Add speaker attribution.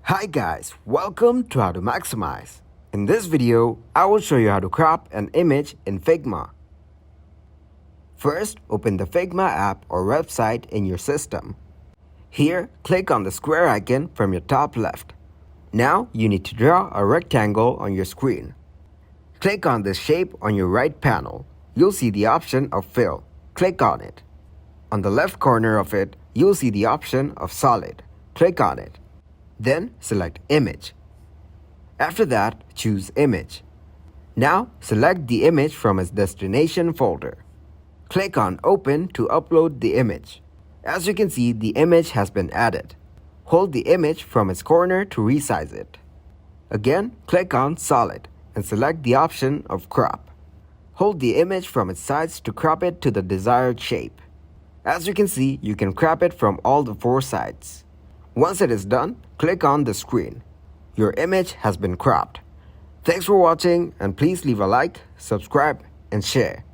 Speaker 1: Hi guys, welcome to How to Maximize. In this video, I will show you how to crop an image in Figma. First, open the Figma app or website in your system. Here, click on the square icon from your top left. Now, you need to draw a rectangle on your screen. Click on this shape on your right panel. You'll see the option of Fill. Click on it. On the left corner of it, you'll see the option of Solid. Click on it. Then select Image. After that, choose Image. Now, select the image from its destination folder. Click on Open to upload the image. As you can see, the image has been added. Hold the image from its corner to resize it. Again, click on Solid and select the option of Crop. Hold the image from its sides to crop it to the desired shape. As you can see, you can crop it from all the four sides. Once it is done, click on the screen. Your image has been cropped. Thanks for watching, and please leave a like, subscribe, and share.